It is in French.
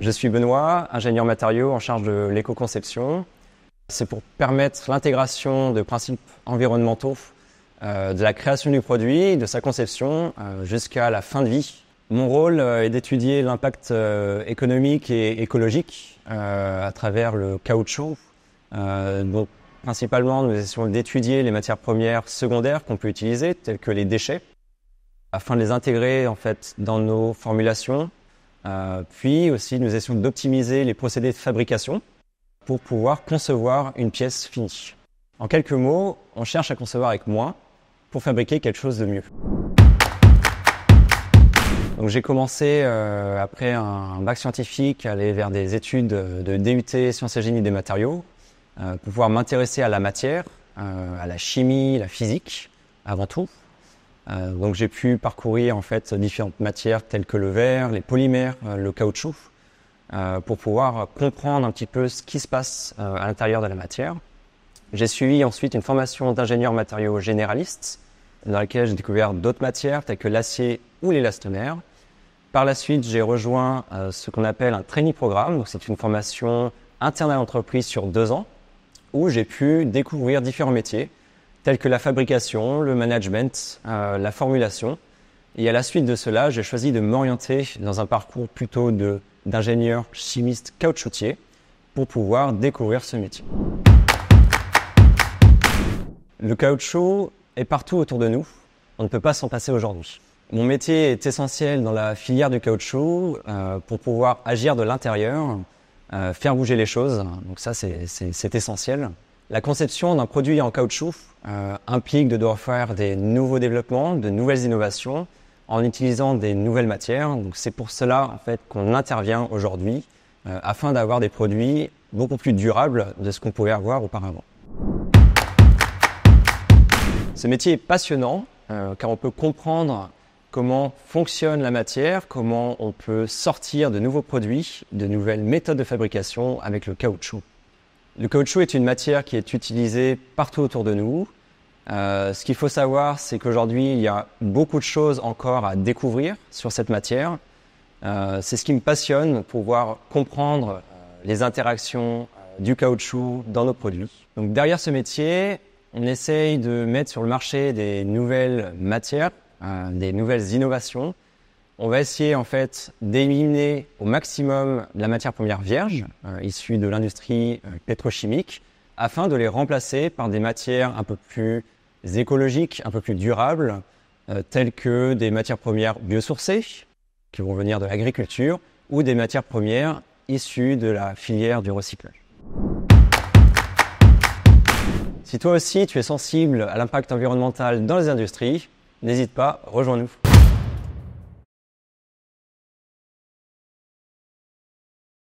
Je suis Benoît, ingénieur matériaux en charge de l'éco-conception. C'est pour permettre l'intégration de principes environnementaux de la création du produit, de sa conception jusqu'à la fin de vie. Mon rôle est d'étudier l'impact économique et écologique à travers le caoutchouc. Donc, principalement, nous essayons d'étudier les matières premières secondaires qu'on peut utiliser, telles que les déchets, afin de les intégrer en fait dans nos formulations. Puis aussi, nous essayons d'optimiser les procédés de fabrication pour pouvoir concevoir une pièce finie. En quelques mots, on cherche à concevoir avec moins pour fabriquer quelque chose de mieux. Donc j'ai commencé après un bac scientifique à aller vers des études de DUT Sciences et Génie des matériaux pour pouvoir m'intéresser à la matière, à la chimie, la physique avant tout. Donc j'ai pu parcourir en fait différentes matières telles que le verre, les polymères, le caoutchouc pour pouvoir comprendre un petit peu ce qui se passe à l'intérieur de la matière. J'ai suivi ensuite une formation d'ingénieur matériaux généraliste dans laquelle j'ai découvert d'autres matières telles que l'acier ou l'élastomère. Par la suite, j'ai rejoint ce qu'on appelle un trainee programme. Donc, c'est une formation interne à l'entreprise sur 2 ans où j'ai pu découvrir différents métiers tels que la fabrication, le management, la formulation. Et à la suite de cela, j'ai choisi de m'orienter dans un parcours plutôt d'ingénieur chimiste caoutchoutier pour pouvoir découvrir ce métier. Le caoutchouc est partout autour de nous. On ne peut pas s'en passer aujourd'hui. Mon métier est essentiel dans la filière du caoutchouc pour pouvoir agir de l'intérieur, faire bouger les choses. Donc ça, c'est essentiel. La conception d'un produit en caoutchouc implique de devoir faire des nouveaux développements, de nouvelles innovations en utilisant des nouvelles matières. Donc c'est pour cela en fait qu'on intervient aujourd'hui afin d'avoir des produits beaucoup plus durables de ce qu'on pouvait avoir auparavant. Ce métier est passionnant car on peut comprendre comment fonctionne la matière, comment on peut sortir de nouveaux produits, de nouvelles méthodes de fabrication avec le caoutchouc. Le caoutchouc est une matière qui est utilisée partout autour de nous. Ce qu'il faut savoir, c'est qu'aujourd'hui, il y a beaucoup de choses encore à découvrir sur cette matière. C'est ce qui me passionne, pouvoir comprendre les interactions du caoutchouc dans nos produits. Donc derrière ce métier, on essaye de mettre sur le marché des nouvelles matières, des nouvelles innovations. On va essayer en fait d'éliminer au maximum la matière première vierge issue de l'industrie pétrochimique afin de les remplacer par des matières un peu plus écologiques, un peu plus durables, telles que des matières premières biosourcées qui vont venir de l'agriculture ou des matières premières issues de la filière du recyclage. Si toi aussi tu es sensible à l'impact environnemental dans les industries, n'hésite pas, rejoins-nous.